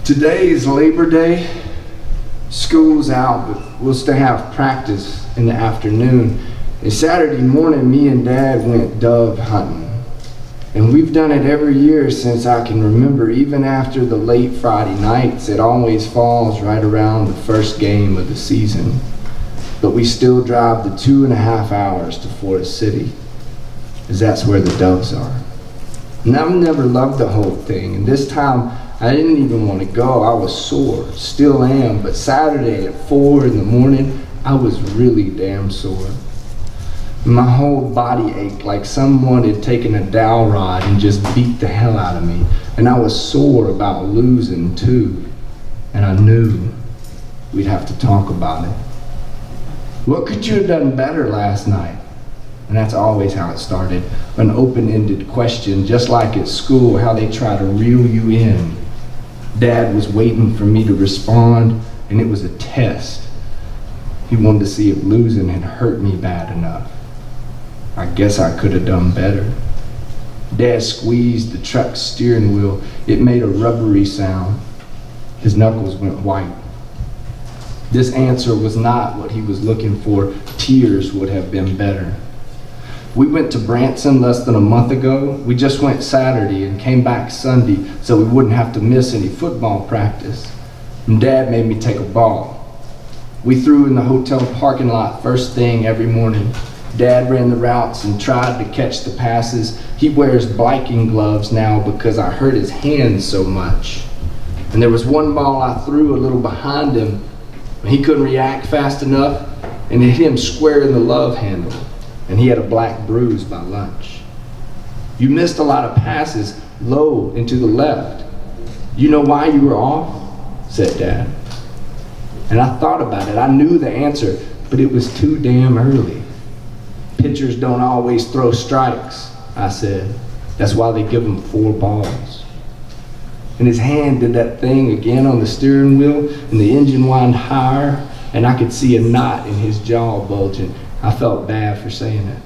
Today is Labor Day. School's out, but we'll still have practice in the afternoon. And Saturday morning, me and Dad went dove hunting. And we've done it every year since I can remember. Even after the late Friday nights, it always falls right around the first game of the season. But we still drive the 2.5 hours to Forest City, as that's where the doves are. And I've never loved the whole thing, and this time I didn't even want to go. I was sore, still am, but Saturday at 4 in the morning, I was really damn sore. My whole body ached like someone had taken a dowel rod and just beat the hell out of me. And I was sore about losing too. And I knew we'd have to talk about it. What could you have done better last night? And that's always how it started. An open-ended question, just like at school, how they try to reel you in. Dad was waiting for me to respond, and it was a test. He wanted to see if losing had hurt me bad enough. I guess I could have done better. Dad squeezed the truck's steering wheel. It made a rubbery sound. His knuckles went white. This answer was not what he was looking for. Tears would have been better. We went to Branson less than a month ago. We just went Saturday and came back Sunday so we wouldn't have to miss any football practice. And Dad made me take a ball. We threw in the hotel parking lot first thing every morning. Dad ran the routes and tried to catch the passes. He wears biking gloves now because I hurt his hands so much. And there was one ball I threw a little behind him. He couldn't react fast enough, and it hit him square in the love handle. And he had a black bruise by lunch. You missed a lot of passes low and to the left. You know why you were off? Said Dad. And I thought about it. I knew the answer, but it was too damn early. Pitchers don't always throw strikes, I said. That's why they give them 4 balls. And his hand did that thing again on the steering wheel, and the engine whined higher, and I could see a knot in his jaw bulging. I felt bad for saying it.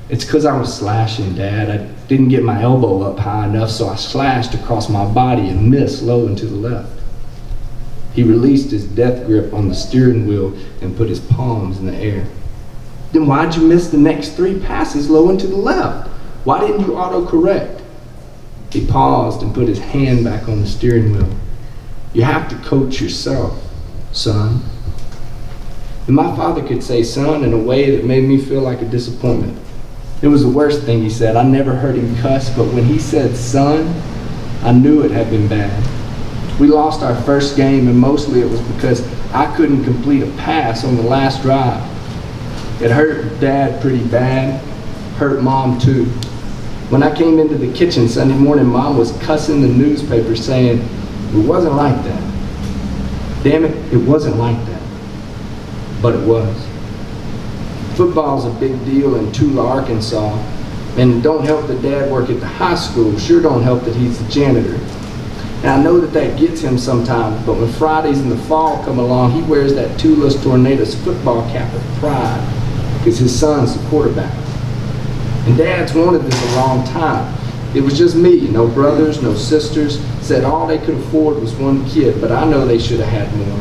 It's 'cause I was slashing, Dad. I didn't get my elbow up high enough, so I slashed across my body and missed low and to the left. He released his death grip on the steering wheel and put his palms in the air. Then why'd you miss the next 3 passes low and to the left? Why didn't you auto-correct? He paused and put his hand back on the steering wheel. You have to coach yourself, son. And my father could say son in a way that made me feel like a disappointment. It was the worst thing he said. I never heard him cuss, but when he said son, I knew it had been bad. We lost our first game, and mostly it was because I couldn't complete a pass on the last drive. It hurt Dad pretty bad, hurt Mom too. When I came into the kitchen Sunday morning, Mom was cussing the newspaper saying, it wasn't like that. Damn it, it wasn't like that. But it was. Football's a big deal in Tula, Arkansas, and don't help that Dad work at the high school. Sure don't help that he's the janitor. And I know that gets him sometimes, but when Fridays in the fall come along, he wears that Tula's Tornadoes football cap with pride because his son's the quarterback. And Dad's wanted this a long time. It was just me, no brothers, no sisters. Said all they could afford was 1 kid, but I know they should have had more.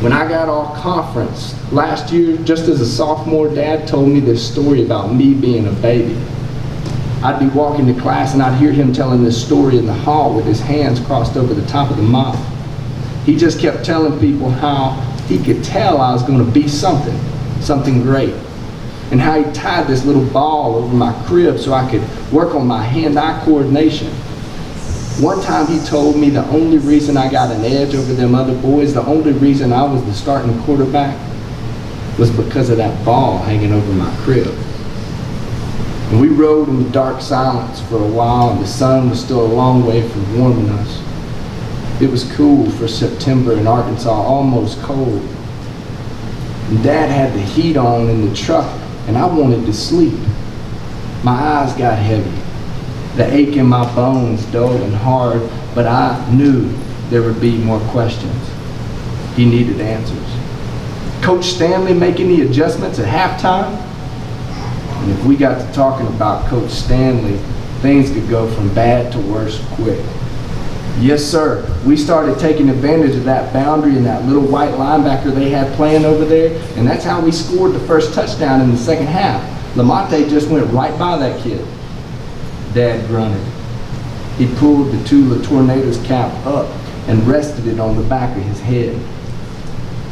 When I got all conference last year, just as a sophomore, Dad told me this story about me being a baby. I'd be walking to class and I'd hear him telling this story in the hall with his hands crossed over the top of the mop. He just kept telling people how he could tell I was going to be something great. And how he tied this little ball over my crib so I could work on my hand-eye coordination. One time he told me the only reason I got an edge over them other boys, the only reason I was the starting quarterback, was because of that ball hanging over my crib. And we rode in the dark silence for a while, and the sun was still a long way from warming us. It was cool for September in Arkansas, almost cold. And Dad had the heat on in the truck, and I wanted to sleep. My eyes got heavy. The ache in my bones dull and hard, but I knew there would be more questions. He needed answers. Coach Stanley make any adjustments at halftime? And if we got to talking about Coach Stanley, things could go from bad to worse quick. Yes, sir. We started taking advantage of that boundary and that little white linebacker they had playing over there, and that's how we scored the first touchdown in the second half. Lamonte just went right by that kid. Dad grunted. He pulled the Tula Tornadoes cap up and rested it on the back of his head.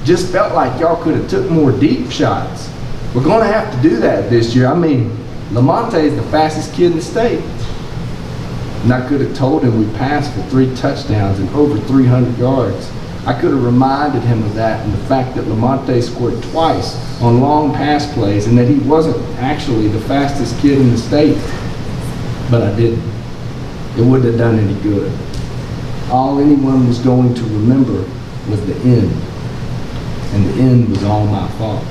Just felt like y'all could have took more deep shots. We're going to have to do that this year. I mean, Lamonte is the fastest kid in the state. And I could have told him we passed for 3 touchdowns and over 300 yards. I could have reminded him of that and the fact that Lamonte scored twice on long pass plays and that he wasn't actually the fastest kid in the state. But I didn't. It wouldn't have done any good. All anyone was going to remember was the end. And the end was all my fault.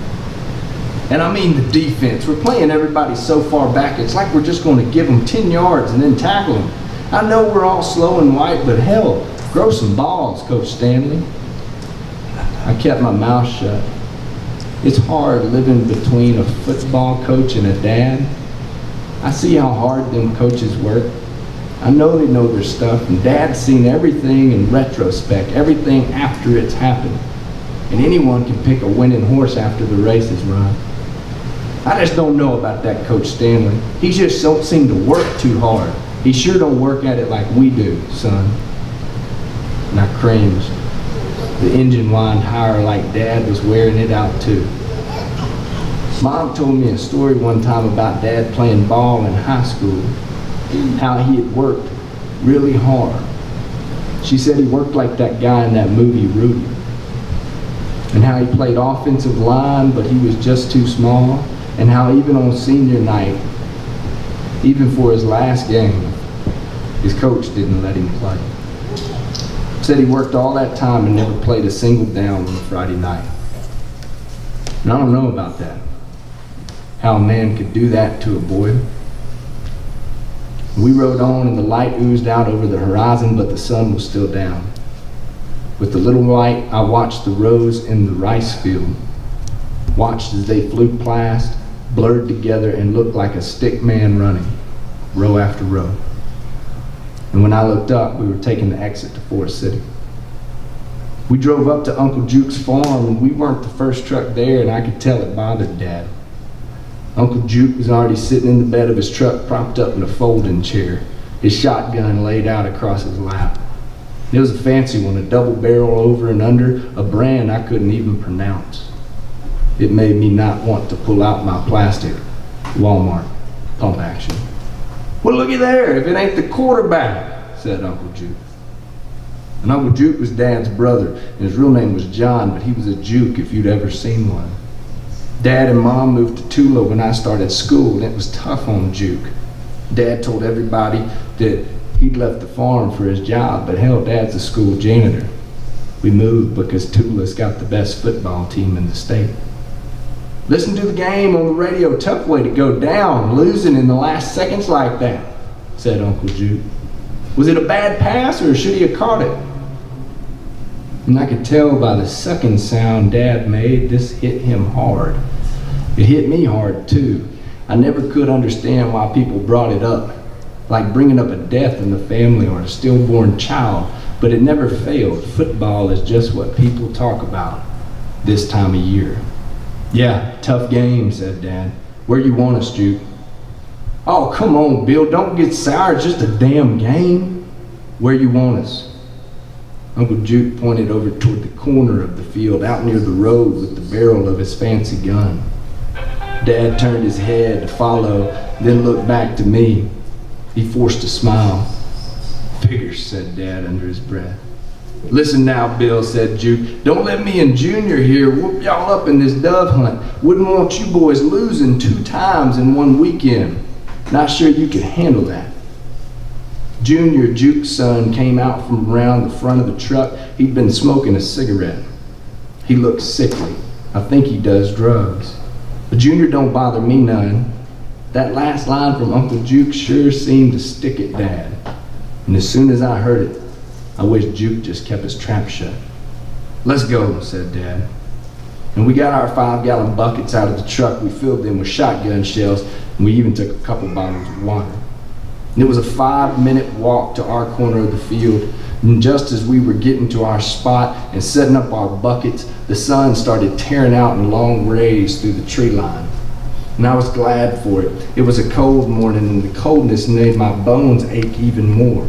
And I mean the defense. We're playing everybody so far back, it's like we're just going to give them 10 yards and then tackle them. I know we're all slow and white, but hell, grow some balls, Coach Stanley. I kept my mouth shut. It's hard living between a football coach and a dad. I see how hard them coaches work. I know they know their stuff, and Dad's seen everything in retrospect, everything after it's happened. And anyone can pick a winning horse after the race is run. I just don't know about that Coach Stanley. He just don't seem to work too hard. He sure don't work at it like we do, son. And I cringed. The engine whined higher like Dad was wearing it out too. Mom told me a story one time about Dad playing ball in high school, how he had worked really hard. She said he worked like that guy in that movie, Rudy, and how he played offensive line, but he was just too small, and how even on senior night, even for his last game, his coach didn't let him play. Said he worked all that time and never played a single down on a Friday night. And I don't know about that, how a man could do that to a boy. We rode on and the light oozed out over the horizon, but the sun was still down. With the little light, I watched the rows in the rice field, watched as they flew past, blurred together, and looked like a stick man running, row after row. And when I looked up, we were taking the exit to Forest City. We drove up to Uncle Juke's farm, and we weren't the first truck there, and I could tell it bothered Dad. Uncle Juke was already sitting in the bed of his truck, propped up in a folding chair, his shotgun laid out across his lap. It was a fancy one, a double barrel over and under, a brand I couldn't even pronounce. It made me not want to pull out my plastic Walmart pump action. Well, looky there, if it ain't the quarterback, said Uncle Juke. And Uncle Juke was Dad's brother, and his real name was John, but he was a Juke if you'd ever seen one. Dad and Mom moved to Tula when I started school, and it was tough on Juke. Dad told everybody that he'd left the farm for his job, but hell, Dad's a school janitor. We moved because Tula's got the best football team in the state. Listen to the game on the radio, tough way to go down, losing in the last seconds like that, said Uncle Juke. Was it a bad pass or should he have caught it? And I could tell by the sucking sound Dad made, this hit him hard. It hit me hard too. I never could understand why people brought it up, like bringing up a death in the family or a stillborn child, but it never failed. Football is just what people talk about this time of year. Yeah, tough game, said Dad. Where you want us, Juke? Oh, come on, Bill, don't get sour, it's just a damn game. Where you want us? Uncle Juke pointed over toward the corner of the field, out near the road with the barrel of his fancy gun. Dad turned his head to follow, then looked back to me. He forced a smile. Figures, said Dad under his breath. Listen now, Bill, said Juke. Don't let me and Junior here whoop y'all up in this dove hunt. Wouldn't want you boys losing 2 times in one weekend. Not sure you can handle that. Junior, Juke's son, came out from around the front of the truck. He'd been smoking a cigarette. He looked sickly. I think he does drugs. But Junior don't bother me none. That last line from Uncle Juke sure seemed to stick at Dad. And as soon as I heard it, I wish Juke just kept his trap shut. Let's go, said Dad. And we got our 5-gallon buckets out of the truck. We filled them with shotgun shells, and we even took a couple bottles of water. And it was a 5-minute walk to our corner of the field. And just as we were getting to our spot and setting up our buckets, the sun started tearing out in long rays through the tree line. And I was glad for it. It was a cold morning, and the coldness made my bones ache even more.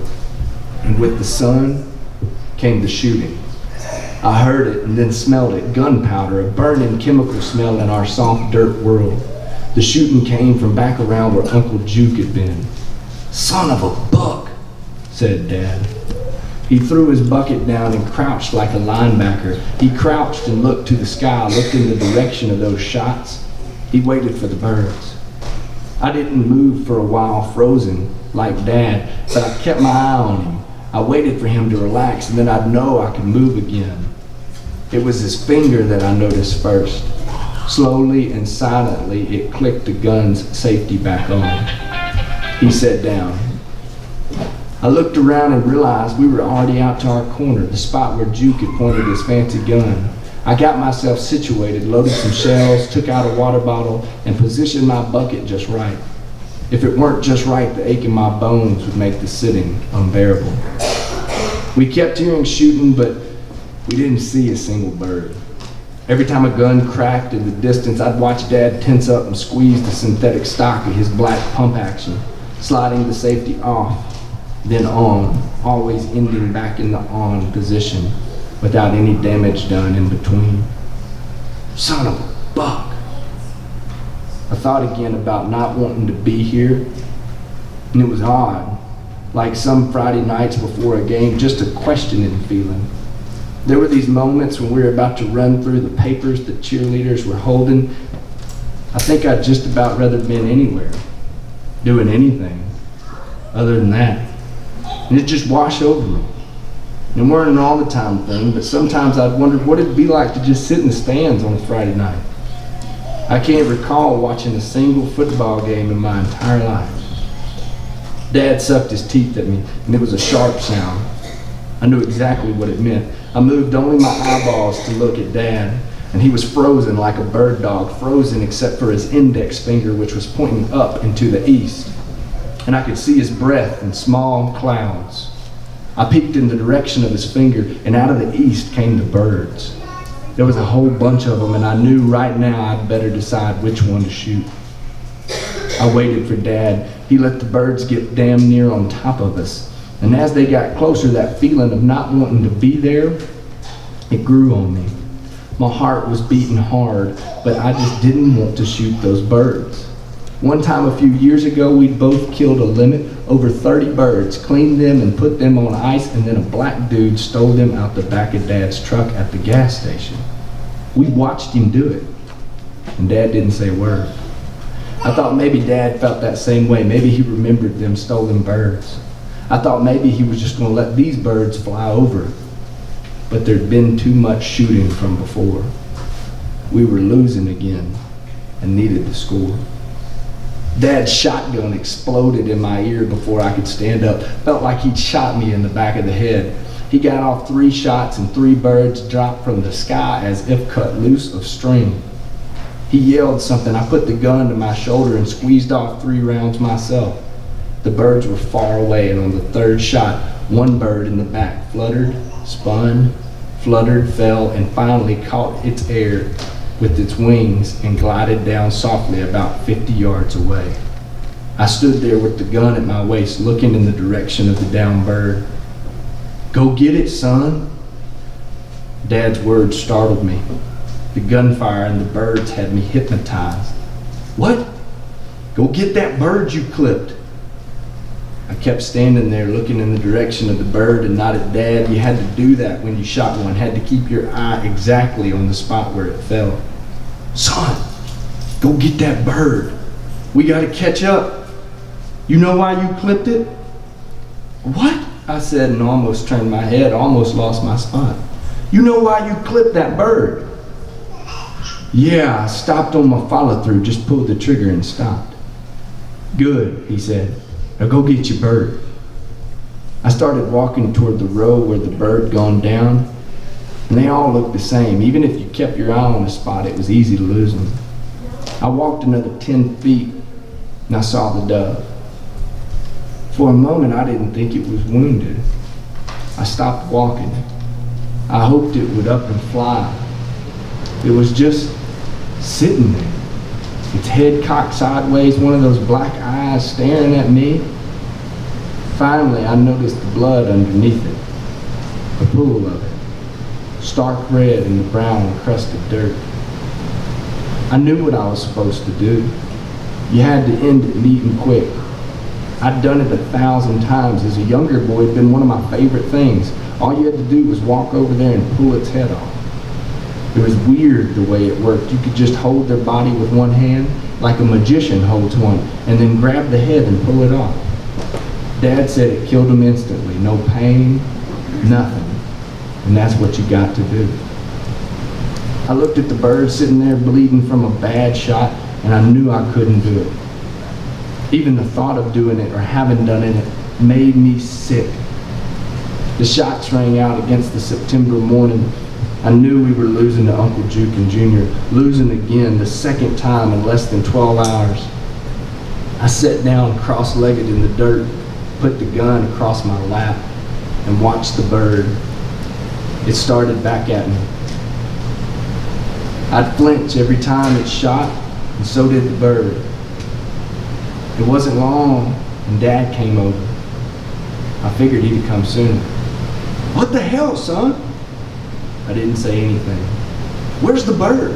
And with the sun came the shooting. I heard it and then smelled it, gunpowder, a burning chemical smell in our soft dirt world. The shooting came from back around where Uncle Juke had been. "Son of a buck," said Dad. He threw his bucket down and crouched like a linebacker. He crouched and looked to the sky, looked in the direction of those shots. He waited for the birds. I didn't move for a while, frozen, like Dad, but I kept my eye on him. I waited for him to relax, and then I'd know I could move again. It was his finger that I noticed first. Slowly and silently, it clicked the gun's safety back on. He sat down. I looked around and realized we were already out to our corner, the spot where Juke had pointed his fancy gun. I got myself situated, loaded some shells, took out a water bottle, and positioned my bucket just right. If it weren't just right, the ache in my bones would make the sitting unbearable. We kept hearing shooting, but we didn't see a single bird. Every time a gun cracked in the distance, I'd watch Dad tense up and squeeze the synthetic stock of his black pump action, sliding the safety off, then on, always ending back in the on position without any damage done in between. Son of a buck. I thought again about not wanting to be here, and it was odd, like some Friday nights before a game, just a questioning feeling. There were these moments when we were about to run through the papers the cheerleaders were holding. I think I'd just about rather been anywhere, doing anything other than that. And it just washed over me. It weren't an all the time thing, but sometimes I'd wondered what it'd be like to just sit in the stands on a Friday night. I can't recall watching a single football game in my entire life. Dad sucked his teeth at me, and it was a sharp sound. I knew exactly what it meant. I moved only my eyeballs to look at Dad, and he was frozen like a bird dog, frozen except for his index finger, which was pointing up into the east. And I could see his breath in small clouds. I peeked in the direction of his finger, and out of the east came the birds. There was a whole bunch of them, and I knew right now I'd better decide which one to shoot. I waited for Dad. He let the birds get damn near on top of us. And as they got closer, that feeling of not wanting to be there, it grew on me. My heart was beating hard, but I just didn't want to shoot those birds. One time a few years ago, we'd both killed a limit, over 30 birds, cleaned them and put them on ice, and then a black dude stole them out the back of Dad's truck at the gas station. We watched him do it, and Dad didn't say a word. I thought maybe Dad felt that same way. Maybe he remembered them stolen birds. I thought maybe he was just going to let these birds fly over. But there'd been too much shooting from before. We were losing again and needed to score. Dad's shotgun exploded in my ear before I could stand up. Felt like he'd shot me in the back of the head. He got off 3 shots and 3 birds dropped from the sky as if cut loose of string. He yelled something. I put the gun to my shoulder and squeezed off 3 rounds myself. The birds were far away, and on the 3rd shot, one bird in the back fluttered, spun, fluttered, fell, and finally caught its air with its wings and glided down softly about 50 yards away. I stood there with the gun at my waist, looking in the direction of the downed bird. "Go get it, son." Dad's words startled me. The gunfire and the birds had me hypnotized. "What? Go get that bird you clipped." I kept standing there looking in the direction of the bird and not at Dad. You had to do that when you shot one. Had to keep your eye exactly on the spot where it fell. "Son, go get that bird. We got to catch up. You know why you clipped it?" "What?" I said and almost turned my head, almost lost my spot. "You know why you clipped that bird?" "Yeah, I stopped on my follow through, just pulled the trigger and stopped." "Good," he said. "Now go get your bird." I started walking toward the row where the bird gone down, and they all looked the same. Even if you kept your eye on a spot, it was easy to lose them. I walked another 10 feet, and I saw the dove. For a moment, I didn't think it was wounded. I stopped walking. I hoped it would up and fly. It was just sitting there, its head cocked sideways, one of those black eyes staring at me. Finally, I noticed the blood underneath it, a pool of it, stark red in the brown crust of dirt. I knew what I was supposed to do. You had to end it neat and quick. I'd done it 1,000 times. As a younger boy, it'd been one of my favorite things. All you had to do was walk over there and pull its head off. It was weird the way it worked. You could just hold their body with one hand, like a magician holds one, and then grab the head and pull it off. Dad said it killed him instantly. No pain, nothing. And that's what you got to do. I looked at the bird sitting there bleeding from a bad shot, and I knew I couldn't do it. Even the thought of doing it or having done it made me sick. The shots rang out against the September morning. I knew we were losing to Uncle Juke and Junior, losing again, the second time in less than 12 hours. I sat down cross-legged in the dirt, put the gun across my lap, and watched the bird. It started back at me. I'd flinch every time it shot, and so did the bird. It wasn't long, and Dad came over. I figured he'd come sooner. "What the hell, son?" I didn't say anything. "Where's the bird?"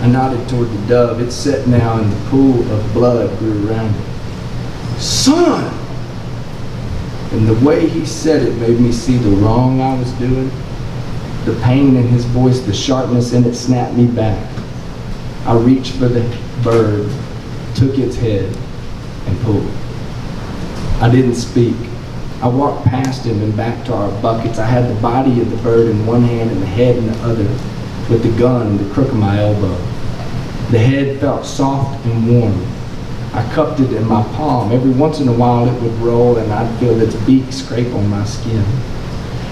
I nodded toward the dove. It sat now, and the pool of blood grew around it. "Son!" And the way he said it made me see the wrong I was doing. The pain in his voice, the sharpness in it snapped me back. I reached for the bird, took its head, and pulled. I didn't speak. I walked past him and back to our buckets. I had the body of the bird in one hand and the head in the other, with the gun in the crook of my elbow. The head felt soft and warm. I cupped it in my palm. Every once in a while it would roll and I'd feel its beak scrape on my skin.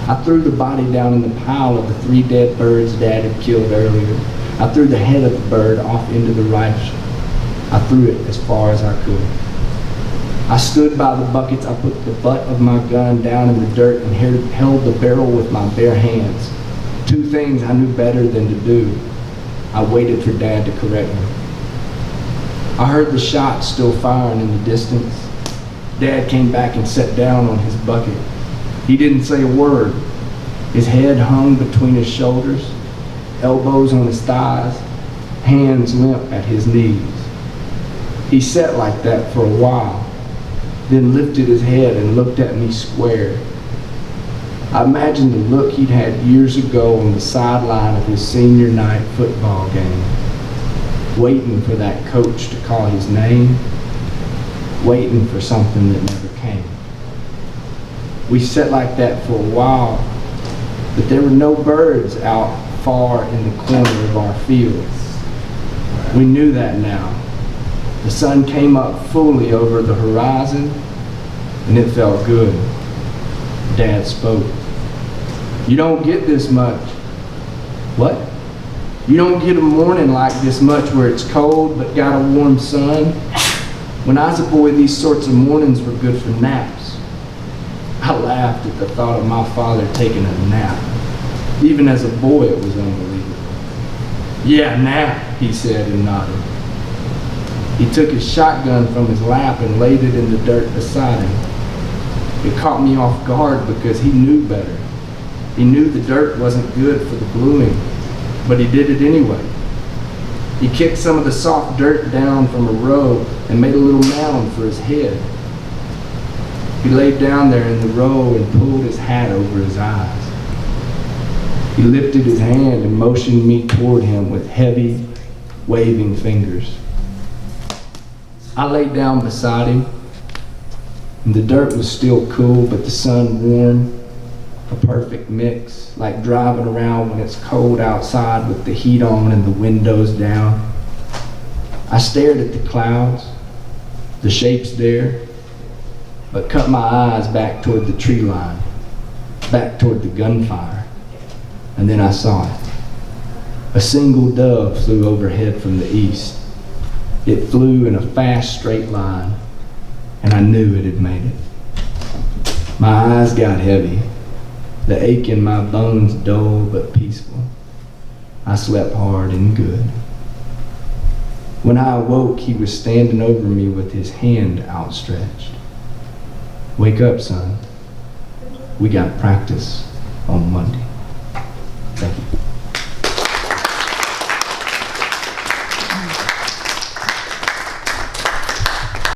I threw the body down in the pile of the 3 dead birds Dad had killed earlier. I threw the head of the bird off into the rifle. I threw it as far as I could. I stood by the buckets. I put the butt of my gun down in the dirt and held the barrel with my bare hands. 2 things I knew better than to do. I waited for Dad to correct me. I heard the shots still firing in the distance. Dad came back and sat down on his bucket. He didn't say a word. His head hung between his shoulders, elbows on his thighs, hands limp at his knees. He sat like that for a while, then lifted his head and looked at me square. I imagined the look he'd had years ago on the sideline of his senior night football game, waiting for that coach to call his name, waiting for something that never came. We sat like that for a while, but there were no birds out far in the corner of our fields. We knew that now. The sun came up fully over the horizon, and it felt good. Dad spoke. "You don't get this much." "What?" "You don't get a morning like this much where it's cold but got a warm sun. When I was a boy, these sorts of mornings were good for naps." I laughed at the thought of my father taking a nap. Even as a boy, it was unbelievable. "Yeah, nap," he said and nodded. He took his shotgun from his lap and laid it in the dirt beside him. It caught me off guard because he knew better. He knew the dirt wasn't good for the bluing, but he did it anyway. He kicked some of the soft dirt down from a row and made a little mound for his head. He laid down there in the row and pulled his hat over his eyes. He lifted his hand and motioned me toward him with heavy, waving fingers. I laid down beside him, and the dirt was still cool, but the sun warm, a perfect mix, like driving around when it's cold outside with the heat on and the windows down. I stared at the clouds, the shapes there, but cut my eyes back toward the tree line, back toward the gunfire, and then I saw it. A single dove flew overhead from the east. It flew in a fast straight line. and I knew it had made it. My eyes got heavy, the ache in my bones dull but peaceful. I slept hard and good. When I awoke, he was standing over me with his hand outstretched. "Wake up, son. We got practice on Monday."